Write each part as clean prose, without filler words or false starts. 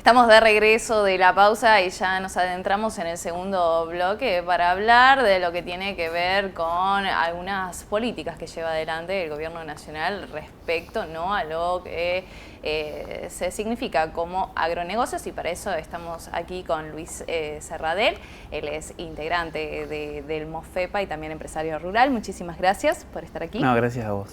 Estamos de regreso de la pausa y ya nos adentramos en el segundo bloque para hablar de lo que tiene que ver con algunas políticas que lleva adelante el gobierno nacional respecto, ¿no?, a lo que se significa como agronegocios, y para eso estamos aquí con Luis Serradell. Él es integrante del MOFEPA y también empresario rural. Muchísimas gracias por estar aquí. No, gracias a vos.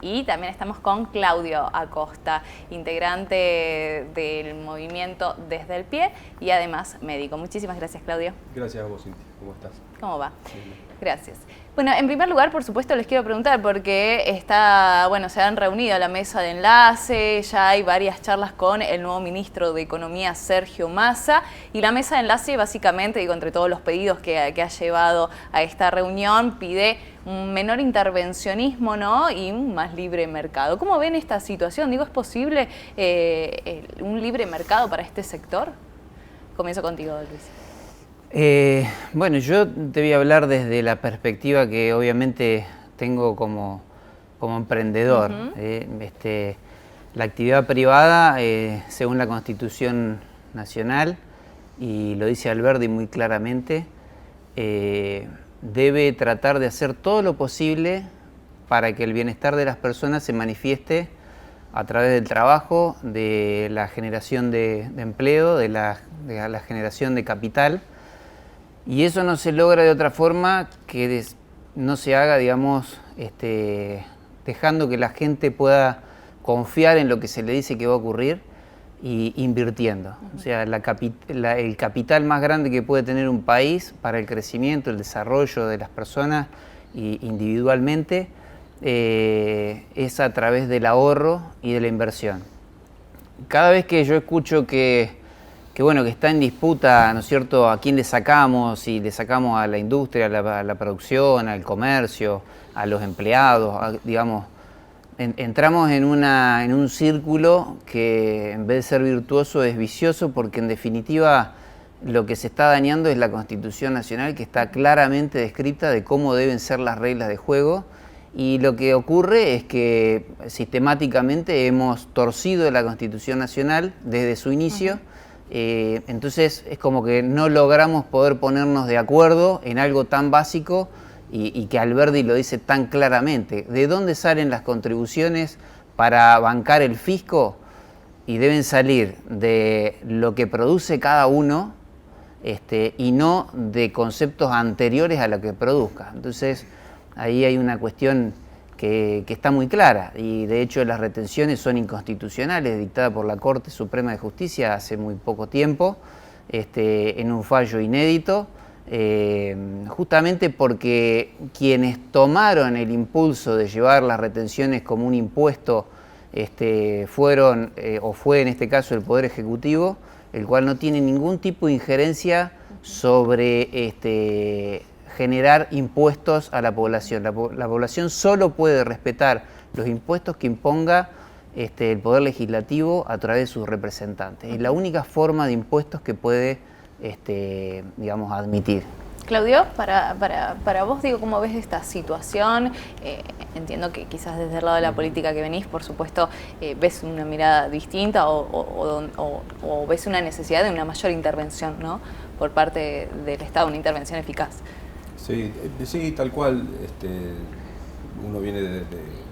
Y también estamos con Claudio Acosta, integrante del movimiento Desde el Pie y además médico. Muchísimas gracias, Claudio. Gracias a vos, Cintia. ¿Cómo estás? ¿Cómo va? Bien. Gracias. Bueno, en primer lugar, por supuesto, les quiero preguntar porque se han reunido a la mesa de enlace, ya hay varias charlas con el nuevo ministro de Economía, Sergio Massa, y la mesa de enlace básicamente, entre todos los pedidos que ha llevado a esta reunión, pide un menor intervencionismo, ¿no?, y un más libre mercado. ¿Cómo ven esta situación? ¿Es posible un libre mercado para este sector? Comienzo contigo, Luis. Bueno, yo te voy a hablar desde la perspectiva que obviamente tengo como emprendedor. La actividad privada, según la Constitución Nacional, y lo dice Alberdi muy claramente, debe tratar de hacer todo lo posible para que el bienestar de las personas se manifieste a través del trabajo, de la generación de empleo, de la generación de capital. Y eso no se logra de otra forma que no se haga, digamos, dejando que la gente pueda confiar en lo que se le dice que va a ocurrir y invirtiendo. O sea, el capital más grande que puede tener un país para el crecimiento, el desarrollo de las personas individualmente, es a través del ahorro y de la inversión. Cada vez que yo escucho que está en disputa, ¿no es cierto?, a quién le sacamos, si le sacamos a la industria, a la producción, al comercio, a los empleados, digamos, entramos en un círculo que en vez de ser virtuoso es vicioso, porque en definitiva lo que se está dañando es la Constitución Nacional, que está claramente descrita de cómo deben ser las reglas de juego, y lo que ocurre es que sistemáticamente hemos torcido la Constitución Nacional desde su inicio. Entonces es como que no logramos poder ponernos de acuerdo en algo tan básico y que Alberdi lo dice tan claramente. ¿De dónde salen las contribuciones para bancar el fisco? Y deben salir de lo que produce cada uno, y no de conceptos anteriores a lo que produzca. Entonces ahí hay una cuestión que está muy clara, y de hecho las retenciones son inconstitucionales, dictadas por la Corte Suprema de Justicia hace muy poco tiempo, en un fallo inédito, justamente porque quienes tomaron el impulso de llevar las retenciones como un impuesto fue en este caso el Poder Ejecutivo, el cual no tiene ningún tipo de injerencia sobre generar impuestos a la población. La población solo puede respetar los impuestos que imponga el Poder Legislativo a través de sus representantes. Es la única forma de impuestos que puede, digamos, admitir. Claudio, para vos, ¿cómo ves esta situación? Entiendo que quizás desde el lado de la política que venís, por supuesto, ves una mirada distinta o ves una necesidad de una mayor intervención, ¿no?, por parte del Estado, una intervención eficaz. Sí, tal cual. Uno viene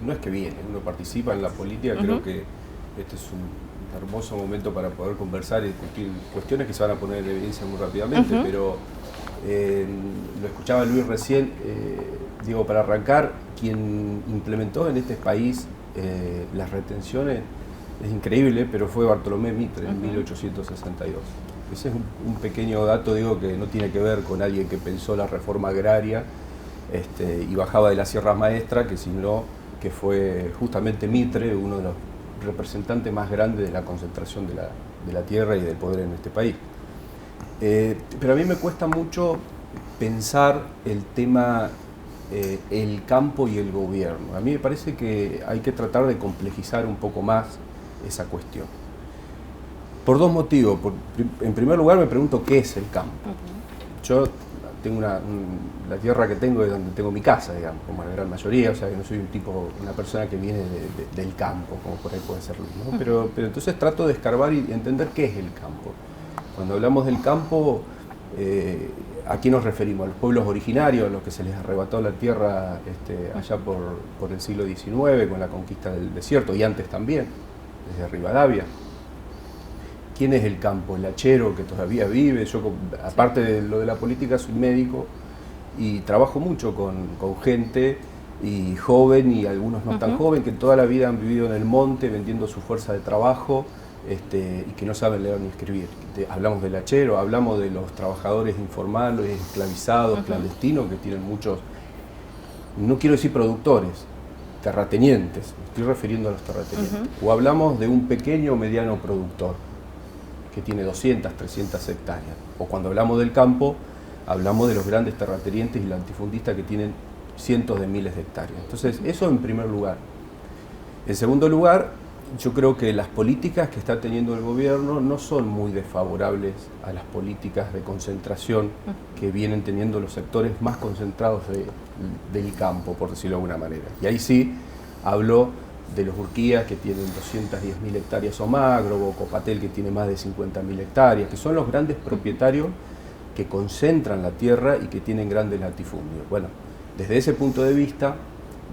no es que viene, uno participa en la política. Creo que este es un hermoso momento para poder conversar y discutir cuestiones que se van a poner en evidencia muy rápidamente, pero lo escuchaba Luis recién, para arrancar, quien implementó en este país las retenciones, es increíble, pero fue Bartolomé Mitre en 1862. Ese es un pequeño dato, que no tiene que ver con alguien que pensó la reforma agraria y bajaba de la Sierra Maestra, sino que fue justamente Mitre, uno de los representantes más grandes de la concentración de la tierra y del poder en este país. Pero a mí me cuesta mucho pensar el tema, el campo y el gobierno. A mí me parece que hay que tratar de complejizar un poco más esa cuestión. Por dos motivos. En primer lugar, me pregunto qué es el campo. Yo tengo la tierra que tengo es donde tengo mi casa, digamos, como la gran mayoría, o sea que no soy una persona que viene del campo, como por ahí puede ser Luis, ¿no? Pero entonces trato de escarbar y entender qué es el campo. Cuando hablamos del campo, ¿a quién nos referimos? A los pueblos originarios, a los que se les arrebató la tierra allá por el siglo XIX, con la conquista del desierto, y antes también, desde Rivadavia. ¿Quién es el campo? El hachero que todavía vive. Yo, aparte de lo de la política, soy médico y trabajo mucho con gente y joven y algunos no tan joven, que toda la vida han vivido en el monte vendiendo su fuerza de trabajo y que no saben leer ni escribir. Hablamos del hachero, hablamos de los trabajadores informales, esclavizados, clandestinos, que tienen muchos, no quiero decir productores, terratenientes, me estoy refiriendo a los terratenientes. O hablamos de un pequeño o mediano productor que tiene 200, 300 hectáreas. O cuando hablamos del campo, hablamos de los grandes terratenientes y latifundistas que tienen cientos de miles de hectáreas. Entonces, eso en primer lugar. En segundo lugar, yo creo que las políticas que está teniendo el gobierno no son muy desfavorables a las políticas de concentración que vienen teniendo los sectores más concentrados del campo, por decirlo de alguna manera. Y ahí sí hablo de los Urquías, que tienen 210.000 hectáreas o más, Grobo Copatel, que tiene más de 50.000 hectáreas, que son los grandes propietarios que concentran la tierra y que tienen grandes latifundios. Bueno, desde ese punto de vista,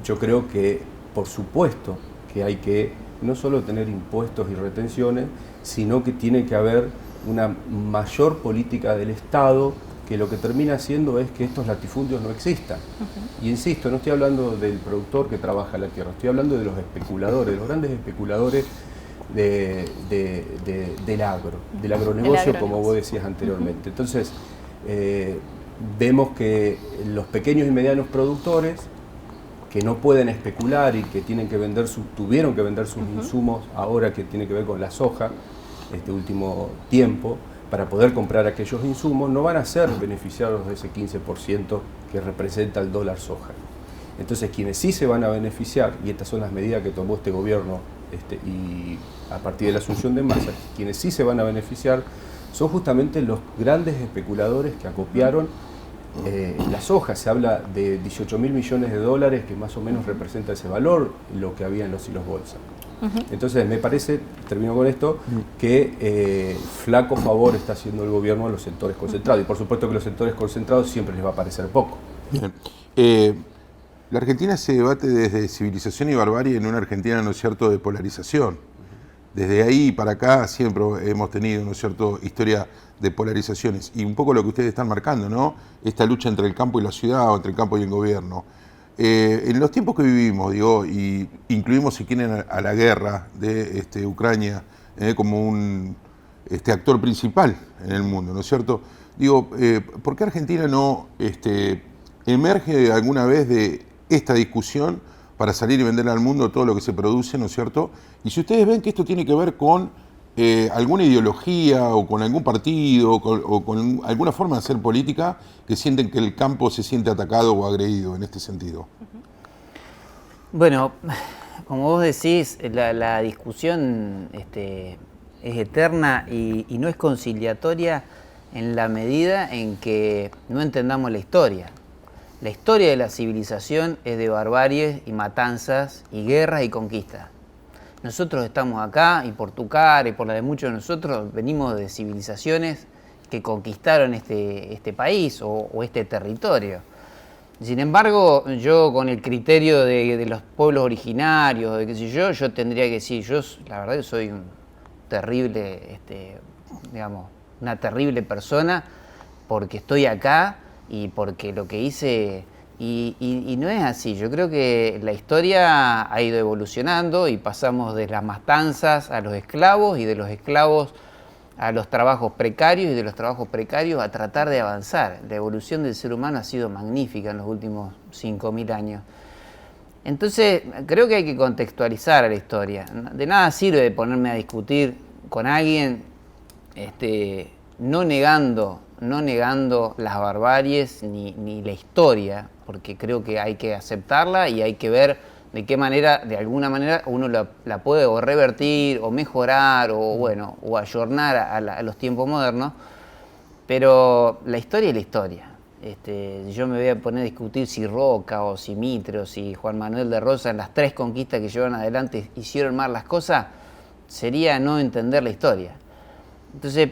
yo creo que, por supuesto, que hay que no solo tener impuestos y retenciones, sino que tiene que haber una mayor política del Estado, que lo que termina haciendo es que estos latifundios no existan. Y insisto, no estoy hablando del productor que trabaja la tierra, estoy hablando de los especuladores, de los grandes especuladores del agronegocio, como vos decías anteriormente. Entonces, vemos que los pequeños y medianos productores que no pueden especular y que tuvieron que vender sus insumos ahora que tiene que ver con la soja, este último tiempo, para poder comprar aquellos insumos, no van a ser beneficiados de ese 15% que representa el dólar soja. Entonces, quienes sí se van a beneficiar, y estas son las medidas que tomó este gobierno y a partir de la asunción de Massa, quienes sí se van a beneficiar son justamente los grandes especuladores que acopiaron la soja. Se habla de 18.000 millones de dólares, que más o menos representa ese valor, lo que había en los hilos bolsa. Entonces me parece, termino con esto, que flaco favor está haciendo el gobierno a los sectores concentrados. Y por supuesto que los sectores concentrados siempre les va a parecer poco. Bien. La Argentina se debate desde civilización y barbarie en una Argentina, ¿no es cierto?, de polarización. Desde ahí para acá siempre hemos tenido, ¿no es cierto?, historia de polarizaciones. Y un poco lo que ustedes están marcando, ¿no?, esta lucha entre el campo y la ciudad, o entre el campo y el gobierno. En los tiempos que vivimos, digo, y incluimos, si quieren, a la guerra de Ucrania como un actor principal en el mundo, ¿no es cierto? Digo, ¿por qué Argentina no emerge alguna vez de esta discusión para salir y vender al mundo todo lo que se produce, ¿no es cierto? Y si ustedes ven que esto tiene que ver con alguna ideología o con algún partido o con alguna forma de hacer política que sienten que el campo se siente atacado o agredido en este sentido. Bueno, como vos decís, la discusión es eterna y no es conciliatoria en la medida en que no entendamos la historia. La historia de la civilización es de barbaries y matanzas y guerras y conquistas. Nosotros estamos acá, y por tu cara y por la de muchos de nosotros, venimos de civilizaciones que conquistaron este país o este territorio. Sin embargo, yo con el criterio de los pueblos originarios, de qué sé yo tendría que decir, yo la verdad que soy un terrible, una terrible persona porque estoy acá y porque lo que hice... Y no es así. Yo creo que la historia ha ido evolucionando y pasamos de las matanzas a los esclavos y de los esclavos a los trabajos precarios y de los trabajos precarios a tratar de avanzar. La evolución del ser humano ha sido magnífica en los últimos 5.000 años. Entonces, creo que hay que contextualizar a la historia. De nada sirve ponerme a discutir con alguien no negando las barbaries ni la historia, porque creo que hay que aceptarla y hay que ver de qué manera, de alguna manera, uno la puede o revertir o mejorar o ayornar a los tiempos modernos. Pero la historia es la historia. Yo me voy a poner a discutir si Roca o si Mitre o si Juan Manuel de Rosas en las 3 conquistas que llevaron adelante hicieron mal las cosas, sería no entender la historia. Entonces,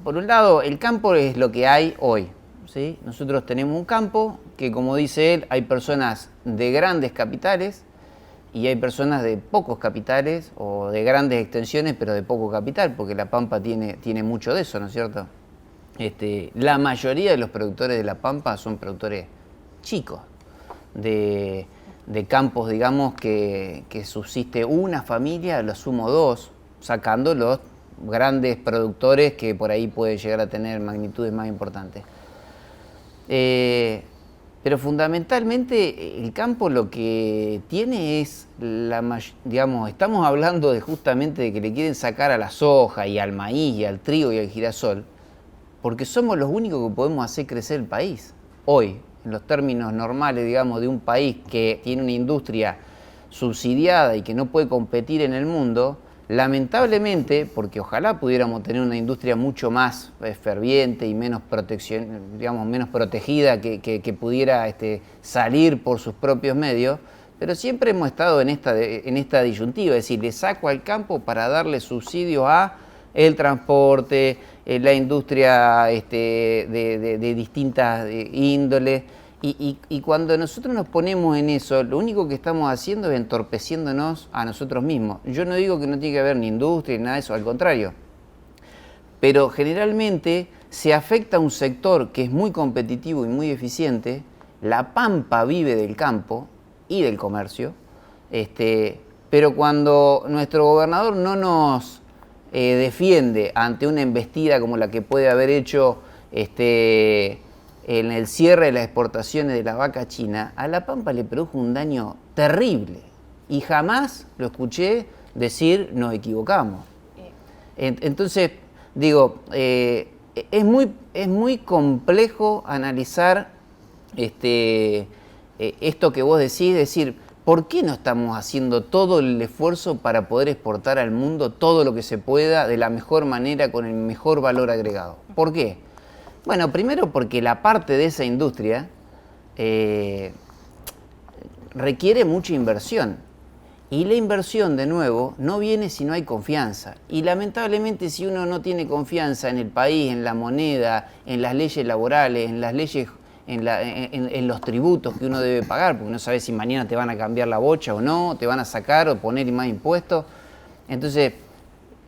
por un lado, el campo es lo que hay hoy, ¿sí? Nosotros tenemos un campo que, como dice él, hay personas de grandes capitales y hay personas de pocos capitales o de grandes extensiones pero de poco capital, porque La Pampa tiene mucho de eso, ¿no es cierto? La mayoría de los productores de La Pampa son productores chicos, de campos, digamos, que subsiste una familia, lo sumo 2, sacando los grandes productores que por ahí pueden llegar a tener magnitudes más importantes. Pero fundamentalmente el campo lo que tiene es, digamos, estamos hablando justamente de que le quieren sacar a la soja y al maíz y al trigo y al girasol, porque somos los únicos que podemos hacer crecer el país. Hoy, en los términos normales, digamos, de un país que tiene una industria subsidiada y que no puede competir en el mundo, lamentablemente, porque ojalá pudiéramos tener una industria mucho más ferviente y menos menos protegida, que pudiera salir por sus propios medios, pero siempre hemos estado en esta disyuntiva, es decir, le saco al campo para darle subsidios a el transporte, la industria de distintas índoles, y cuando nosotros nos ponemos en eso, lo único que estamos haciendo es entorpeciéndonos a nosotros mismos. Yo no digo que no tiene que haber ni industria ni nada de eso, al contrario, pero generalmente se afecta a un sector que es muy competitivo y muy eficiente. La Pampa vive del campo y del comercio, pero cuando nuestro gobernador no nos defiende ante una embestida como la que puede haber hecho en el cierre de las exportaciones de la vaca china, a La Pampa le produjo un daño terrible y jamás lo escuché decir nos equivocamos. Entonces, digo, es muy complejo analizar esto que vos decís, decir, ¿por qué no estamos haciendo todo el esfuerzo para poder exportar al mundo todo lo que se pueda de la mejor manera, con el mejor valor agregado? ¿Por qué? Bueno, primero porque la parte de esa industria requiere mucha inversión. Y la inversión, de nuevo, no viene si no hay confianza. Y lamentablemente, si uno no tiene confianza en el país, en la moneda, en las leyes laborales, en las leyes, en los tributos que uno debe pagar, porque no sabes si mañana te van a cambiar la bocha o no, te van a sacar o poner más impuestos. Entonces,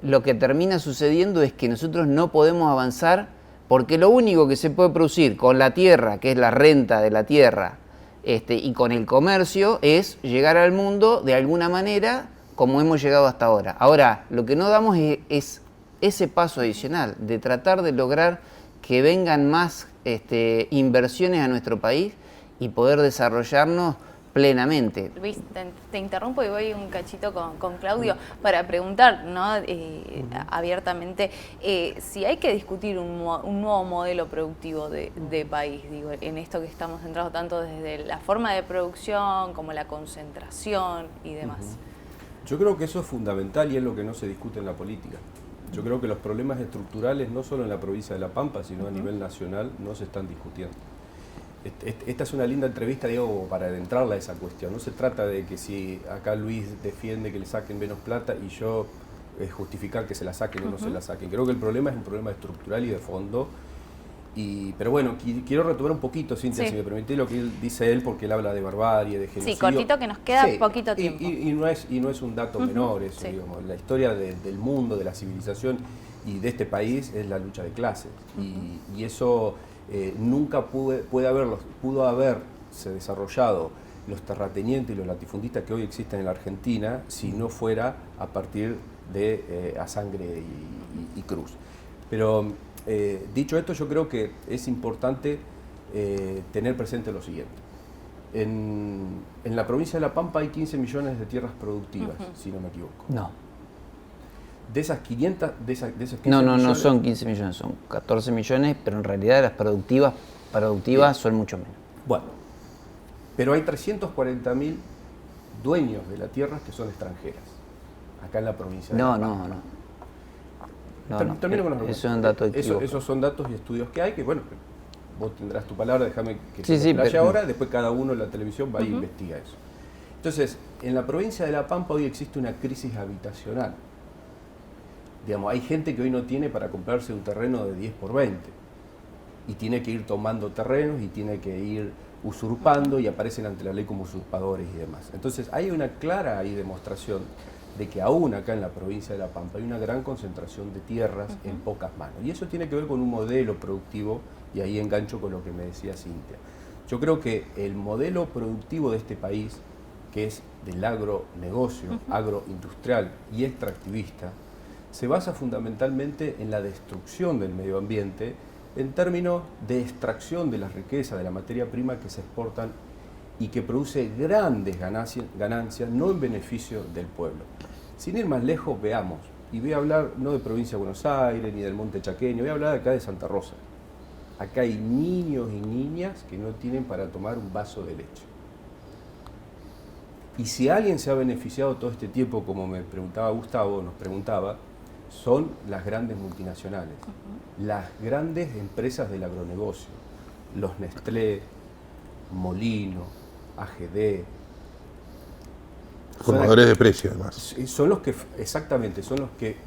lo que termina sucediendo es que nosotros no podemos avanzar, porque lo único que se puede producir con la tierra, que es la renta de la tierra, y con el comercio, es llegar al mundo de alguna manera como hemos llegado hasta ahora. Ahora, lo que no damos es ese paso adicional, de tratar de lograr que vengan más inversiones a nuestro país y poder desarrollarnos plenamente. Luis, te interrumpo y voy un cachito con Claudio para preguntar, ¿no? Abiertamente si hay que discutir un nuevo modelo productivo de país, digo, en esto que estamos centrados tanto desde la forma de producción como la concentración y demás. Yo creo que eso es fundamental y es lo que no se discute en la política. Yo creo que los problemas estructurales, no solo en la provincia de La Pampa, sino a nivel nacional, no se están discutiendo. Esta es una linda entrevista, digo, para adentrarla a esa cuestión. No se trata de que si acá Luis defiende que le saquen menos plata y yo justificar que se la saquen o no se la saquen. Creo que el problema es un problema estructural y de fondo. Pero bueno, quiero retomar un poquito, Cintia, si me permitís, lo que dice él, porque él habla de barbarie, de genocidio. Sí, cortito, que nos queda poquito tiempo. Y no es un dato menor eso, digamos. La historia del mundo, de la civilización y de este país es la lucha de clases. Y eso nunca pudo haberse desarrollado los terratenientes y los latifundistas que hoy existen en la Argentina si no fuera a partir de a sangre y cruz. Pero dicho esto, yo creo que es importante tener presente lo siguiente. En la provincia de La Pampa hay 15 millones de tierras productivas, si no me equivoco. No. De esas 500, de esos 15 no millones, son 15 millones, son 14 millones, pero en realidad las productivas son mucho menos. Bueno, pero hay 340.000 dueños de la tierra que son extranjeras, acá en la provincia de La Pampa. No. Termino con los Eso es un dato equivocado. Esos son datos y estudios que hay, que bueno, vos tendrás tu palabra, déjame que Sí, te sí, explaye pero- ahora, después cada uno en la televisión va e investiga eso. Entonces, en la provincia de La Pampa hoy existe una crisis habitacional. Digamos, hay gente que hoy no tiene para comprarse un terreno de 10 por 20 y tiene que ir tomando terrenos y tiene que ir usurpando y aparecen ante la ley como usurpadores y demás. Entonces, hay una clara ahí demostración de que aún acá en la provincia de La Pampa hay una gran concentración de tierras en pocas manos. Y eso tiene que ver con un modelo productivo, y ahí engancho con lo que me decía Cintia. Yo creo que el modelo productivo de este país, que es del agronegocio, agroindustrial y extractivista, se basa fundamentalmente en la destrucción del medio ambiente en términos de extracción de la riqueza, de la materia prima que se exportan y que produce grandes ganancias, no en beneficio del pueblo. Sin ir más lejos, veamos, y voy a hablar no de provincia de Buenos Aires ni del Monte Chaqueño, voy a hablar de acá de Santa Rosa. Acá hay niños y niñas que no tienen para tomar un vaso de leche. Y si alguien se ha beneficiado todo este tiempo, como me preguntaba Gustavo, nos preguntaba, son las grandes multinacionales, las grandes empresas del agronegocio, los Nestlé, Molino, AGD. Formadores de precios, además. Son los que, exactamente, son los que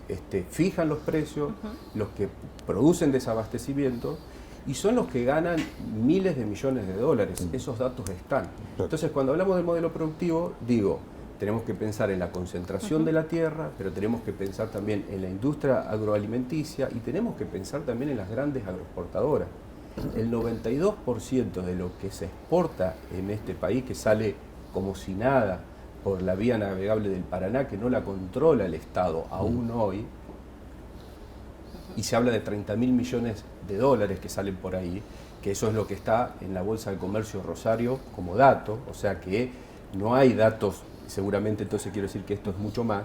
fijan los precios, los que producen desabastecimiento y son los que ganan miles de millones de dólares. Esos datos están. Entonces, cuando hablamos del modelo productivo, digo, tenemos que pensar en la concentración de la tierra, pero tenemos que pensar también en la industria agroalimenticia y tenemos que pensar también en las grandes agroexportadoras. El 92% de lo que se exporta en este país, que sale como si nada por la vía navegable del Paraná, que no la controla el Estado aún hoy, y se habla de 30.000 millones de dólares que salen por ahí, que eso es lo que está en la Bolsa de Comercio de Rosario como dato, o sea que no hay datos, seguramente entonces quiero decir que esto es mucho más.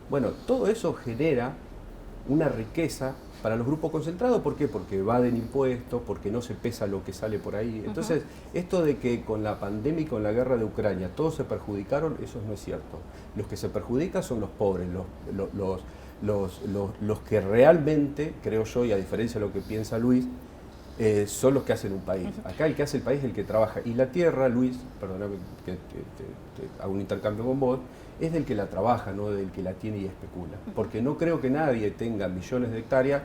Bueno, todo eso genera una riqueza para los grupos concentrados. ¿Por qué? Porque evaden impuestos, porque no se pesa lo que sale por ahí. Entonces, esto de que con la pandemia y con la guerra de Ucrania todos se perjudicaron, eso no es cierto. Los que se perjudican son los pobres, los que realmente, creo yo, y a diferencia de lo que piensa Luis, son los que hacen un país. Acá el que hace el país es el que trabaja. Y la tierra, Luis, perdóname que te hago un intercambio con vos, es del que la trabaja, no del que la tiene y especula. Porque no creo que nadie tenga millones de hectáreas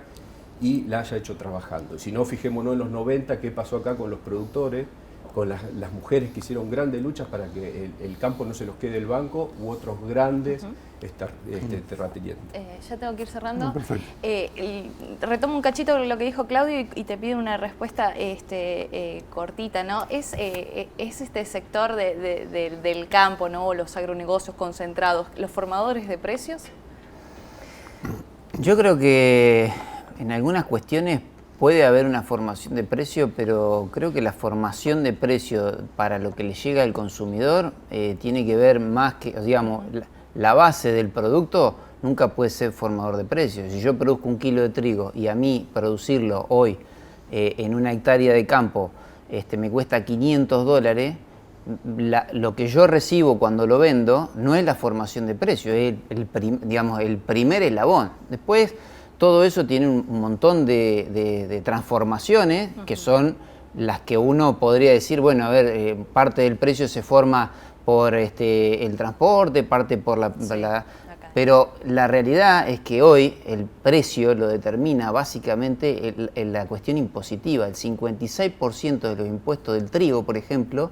y la haya hecho trabajando. Si no, fijémonos en los 90, qué pasó acá con los productores, con las mujeres que hicieron grandes luchas para que el campo no se los quede el banco u otros grandes terratenientes. Ya tengo que ir cerrando. Perfecto. Retomo un cachito lo que dijo Claudio y te pido una respuesta cortita, ¿no? ¿Es este sector del campo, ¿no? Los agronegocios concentrados, los formadores de precios? Yo creo que en algunas cuestiones puede haber una formación de precio, pero creo que la formación de precio para lo que le llega al consumidor tiene que ver más que, digamos, la base del producto nunca puede ser formador de precios. Si yo produzco 1 kilo de trigo y a mí producirlo hoy en una hectárea de campo me cuesta $500, lo que yo recibo cuando lo vendo no es la formación de precio, es el primer eslabón. Después todo eso tiene un montón de transformaciones que son las que uno podría decir, bueno, a ver, parte del precio se forma por el transporte, parte por pero la realidad es que hoy el precio lo determina básicamente la cuestión impositiva. El 56% de los impuestos del trigo, por ejemplo,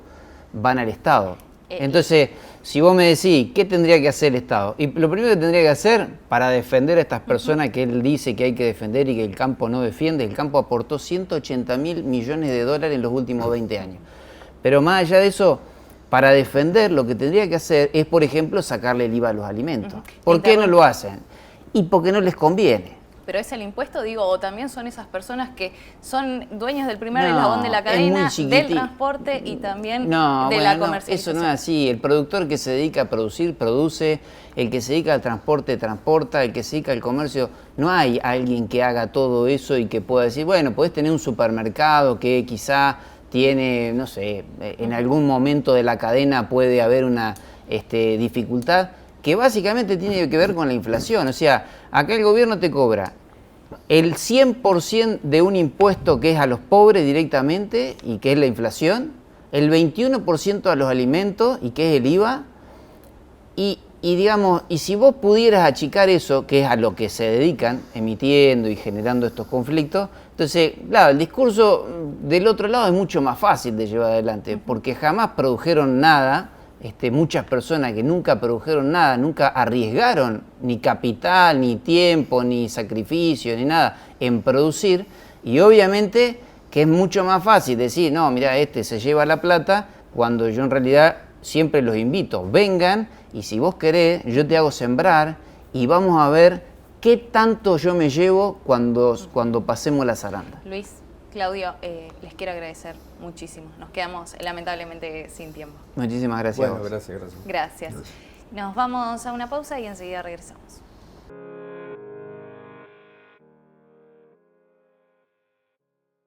van al Estado. Entonces, si vos me decís, ¿qué tendría que hacer el Estado? Y lo primero que tendría que hacer para defender a estas personas que él dice que hay que defender y que el campo no defiende, el campo aportó $180.000 millones en los últimos 20 años. Pero más allá de eso, para defender lo que tendría que hacer es, por ejemplo, sacarle el IVA a los alimentos. ¿Por qué no lo hacen? Y porque no les conviene. Pero es el impuesto, digo, o también son esas personas que son dueños del primer eslabón de la cadena, del transporte y también de la comercialización. Eso no es así. El productor que se dedica a producir, produce. El que se dedica al transporte, transporta. El que se dedica al comercio, no hay alguien que haga todo eso y que pueda decir, bueno, podés tener un supermercado que quizá tiene, no sé, en algún momento de la cadena puede haber una dificultad que básicamente tiene que ver con la inflación. O sea, acá el gobierno te cobra el 100% de un impuesto que es a los pobres directamente y que es la inflación, el 21% a los alimentos y que es el IVA, y digamos, y si vos pudieras achicar eso, que es a lo que se dedican, emitiendo y generando estos conflictos, entonces, claro, el discurso del otro lado es mucho más fácil de llevar adelante, porque jamás produjeron nada, muchas personas que nunca produjeron nada, nunca arriesgaron ni capital, ni tiempo, ni sacrificio, ni nada en producir, y obviamente que es mucho más fácil decir, no, mira, se lleva la plata, cuando yo en realidad siempre los invito, vengan, y si vos querés, yo te hago sembrar, y vamos a ver qué tanto yo me llevo cuando pasemos la zaranda. Luis, Claudio, les quiero agradecer muchísimo. Nos quedamos lamentablemente sin tiempo. Muchísimas gracias. Bueno, a vos. gracias. Gracias. Nos vamos a una pausa y enseguida regresamos.